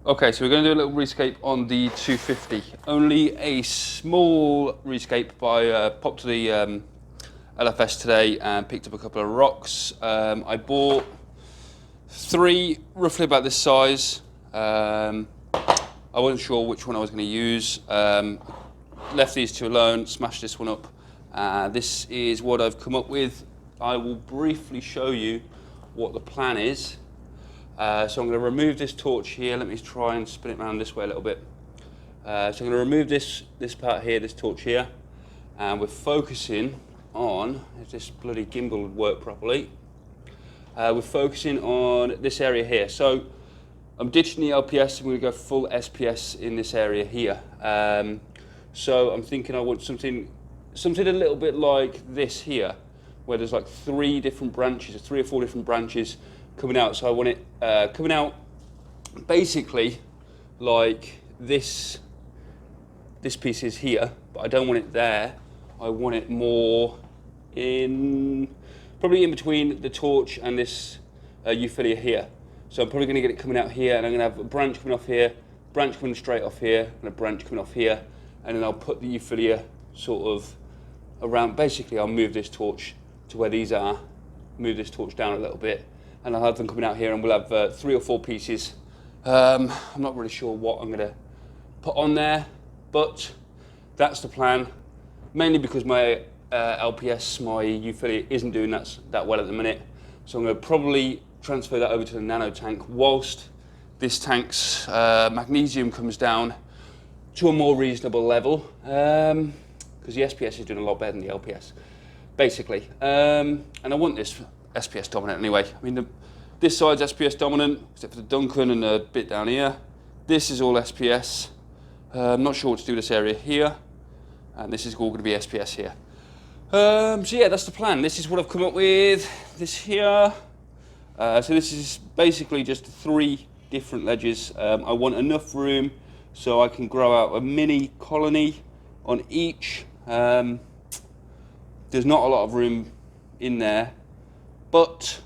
Okay, so we're going to do a little rescape on the 250. Only a small rescape. I popped to the LFS today and picked up a couple of rocks. I bought 3 roughly about this size. I wasn't sure which one I was going to use. Left these 2 alone, smashed this one up. This is what I've come up with. I will briefly show you what the plan is. So I'm going to remove this torch here. Let me try and spin it around this way a little bit. So I'm going to remove this part here, this torch here, and we're focusing on, if this bloody gimbal would work properly, we're focusing on this area here. So I'm ditching the LPS and we're going to go full SPS in this area here. So I'm thinking I want something a little bit like this here, where there's like 3 different branches, or 3 or 4 different branches coming out. So I want it coming out basically like this piece is here, but I don't want it there. I want it more probably in between the torch and this Euphyllia here. So I'm probably going to get it coming out here, and I'm going to have a branch coming off here, branch coming straight off here, and a branch coming off here, and then I'll put the Euphyllia sort of around. Basically, I'll move this torch to where these are, move this torch down a little bit, and I'll have them coming out here, and we'll have 3 or 4 pieces. I'm not really sure what I'm going to put on there, but that's the plan. Mainly because my LPS, my Euphyllia, isn't doing that well at the minute. So I'm going to probably transfer that over to the Nano tank whilst this tank's magnesium comes down to a more reasonable level. Because the SPS is doing a lot better than the LPS, basically. And I want this SPS dominant anyway. I mean, this side's SPS dominant, except for the Duncan and a bit down here. This is all SPS. I'm not sure what to do with this area here. And this is all going to be SPS here. So yeah, that's the plan. This is what I've come up with. This here. So this is basically just 3 different ledges. I want enough room so I can grow out a mini colony on each. There's not a lot of room in there, but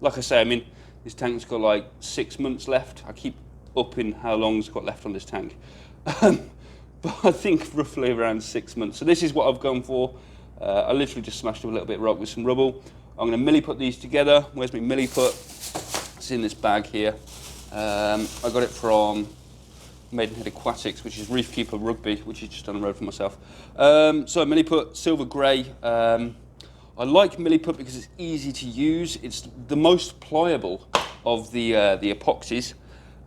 like I say, I mean, this tank's got like 6 months left. I keep upping how long's got left on this tank. But I think roughly around 6 months. So this is what I've gone for. I literally just smashed up a little bit of rock with some rubble. I'm going to milliput these together. Where's my milliput? It's in this bag here. I got it from Maidenhead Aquatics, which is Reef Keeper Rugby, which is just down the road from myself. So milliput, silver grey. I like milliput because it's easy to use. It's the most pliable of the epoxies.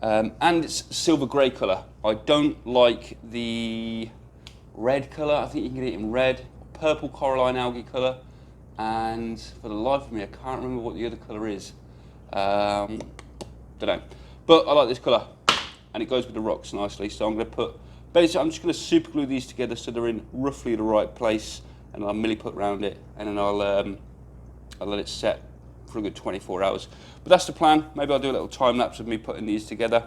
And it's silver grey colour. I don't like the red colour. I think you can get it in red, purple coralline algae colour, and for the life of me, I can't remember what the other colour is. Don't know. But I like this colour, and it goes with the rocks nicely. So I'm going to put, basically, I'm just going to super glue these together so they're in roughly the right place, and I'll milliput around it, and then I'll let it set for a good 24 hours. But that's the plan. Maybe I'll do a little time lapse of me putting these together.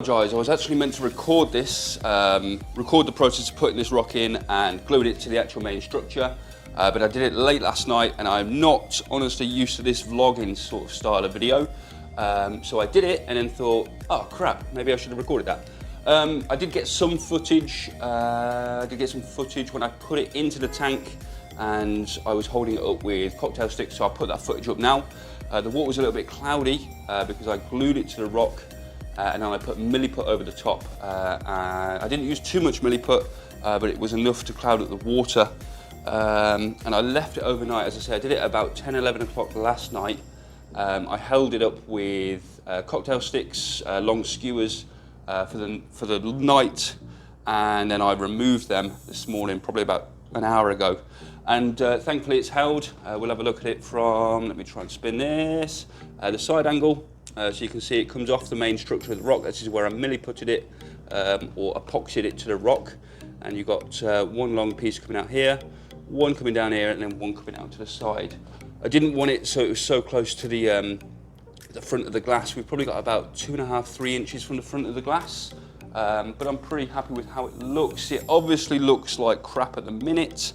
I was actually meant to record this, record the process of putting this rock in and gluing it to the actual main structure, but I did it late last night and I'm not honestly used to this vlogging sort of style of video. So I did it and then thought, oh crap, maybe I should have recorded that. I did get some footage when I put it into the tank and I was holding it up with cocktail sticks, so I'll put that footage up now. The water was a little bit cloudy because I glued it to the rock and then I put milliput over the top. I didn't use too much milliput, but it was enough to cloud up the water. And I left it overnight. As I said, I did it about 10, 11 o'clock last night. I held it up with cocktail sticks, long skewers for the night, and then I removed them this morning, probably about an hour ago. And thankfully it's held. We'll have a look at it from, let me try and spin this, the side angle. So you can see it comes off the main structure of the rock. This is where I milliputted it or epoxied it to the rock. And you've got one long piece coming out here, one coming down here, and then one coming out to the side. I didn't want it so it was so close to the front of the glass. We've probably got about 2.5, 3 inches from the front of the glass. But I'm pretty happy with how it looks. It obviously looks like crap at the minute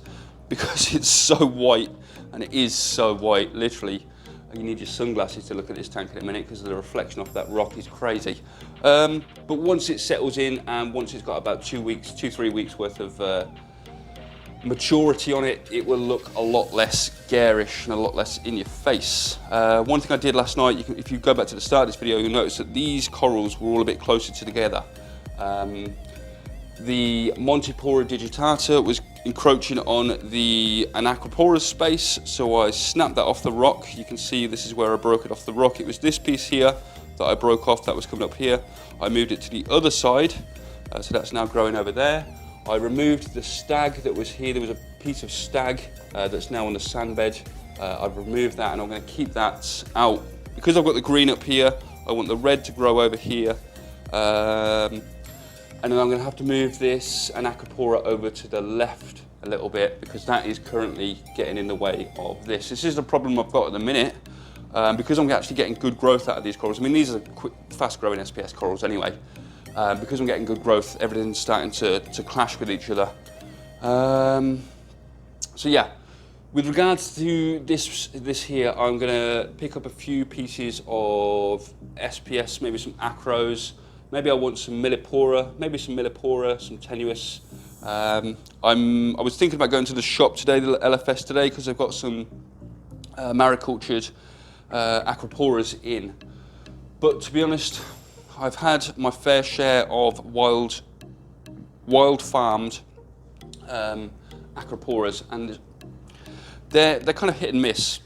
because it's so white, and it is so white, literally. You need your sunglasses to look at this tank in a minute because the reflection off that rock is crazy. But once it settles in and once it's got about 2 weeks, 2-3 weeks worth of maturity on it, it will look a lot less garish and a lot less in your face. One thing I did last night, if you go back to the start of this video, you'll notice that these corals were all a bit closer together. The Montipora digitata was encroaching on the Anacopora's space, so I snapped that off the rock. You can see this is where I broke it off the rock. It was this piece here that I broke off, that was coming up here. I moved it to the other side, so that's now growing over there. I removed the stag that was here. There was a piece of stag that's now on the sand bed. I've removed that and I'm going to keep that out. Because I've got the green up here, I want the red to grow over here. And then I'm going to have to move this Anacapora over to the left a little bit because that is currently getting in the way of this. This is the problem I've got at the minute because I'm actually getting good growth out of these corals. I mean, these are quick, fast-growing SPS corals anyway. Because I'm getting good growth, everything's starting to clash with each other. So yeah, with regards to this here, I'm going to pick up a few pieces of SPS, maybe some acros. Maybe I want some millipora, some tenuis. I was thinking about going to the shop today, the LFS today, because they've got some maricultured acroporas in. But to be honest, I've had my fair share of wild farmed acroporas, and they're kind of hit and miss.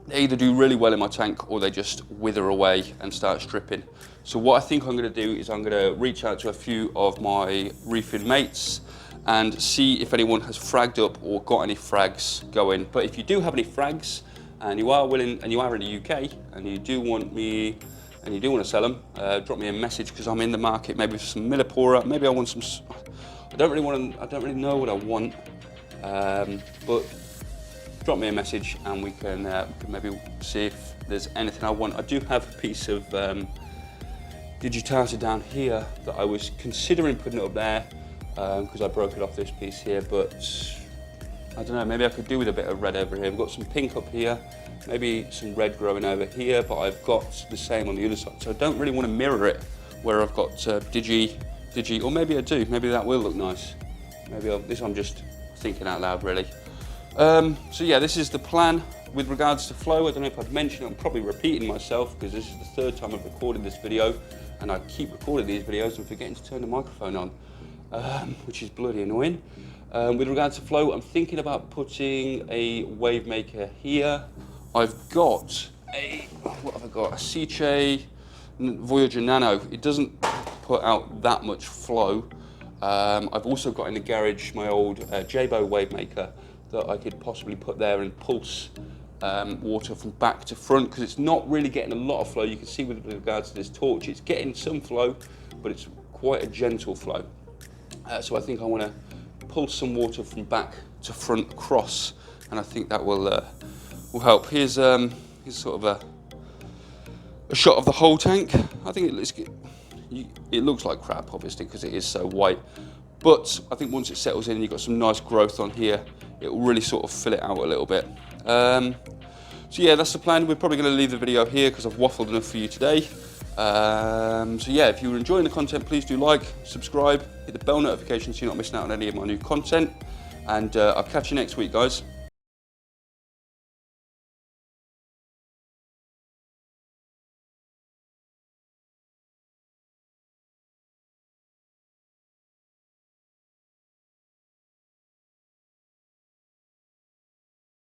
They either do really well in my tank or they just wither away and start stripping. So what I think I'm going to do is I'm going to reach out to a few of my reefing mates and see if anyone has fragged up or got any frags going. But if you do have any frags and you are willing and you are in the UK and you do want to sell them, drop me a message because I'm in the market. Maybe for some millipora. Maybe I want some. I don't really know what I want, but drop me a message and we can maybe see if there's anything I want. I do have a piece of digitata down here that I was considering putting it up there because I broke it off this piece here, but I don't know, maybe I could do with a bit of red over here. We've got some pink up here, maybe some red growing over here, but I've got the same on the other side, so I don't really want to mirror it where I've got digi, or maybe I do, maybe that will look nice. Maybe I'm just thinking out loud really. So yeah, this is the plan with regards to flow. I don't know if I've mentioned it, I'm probably repeating myself because this is the third time I've recorded this video and I keep recording these videos and forgetting to turn the microphone on, which is bloody annoying. With regards to flow, I'm thinking about putting a wave maker here. I've got what have I got? A Seache Voyager Nano. It doesn't put out that much flow. I've also got in the garage my old Jabo wave maker that I could possibly put there and pulse water from back to front because it's not really getting a lot of flow. You can see with regards to this torch, it's getting some flow, but it's quite a gentle flow. So I think I want to pulse some water from back to front across, and I think that will help. Here's sort of a shot of the whole tank. I think it looks like crap, obviously, because it is so white. But I think once it settles in and you've got some nice growth on here, it will really sort of fill it out a little bit. So yeah, that's the plan. We're probably going to leave the video here because I've waffled enough for you today. So yeah, if you were enjoying the content, please do like, subscribe, hit the bell notification so you're not missing out on any of my new content. And I'll catch you next week, guys.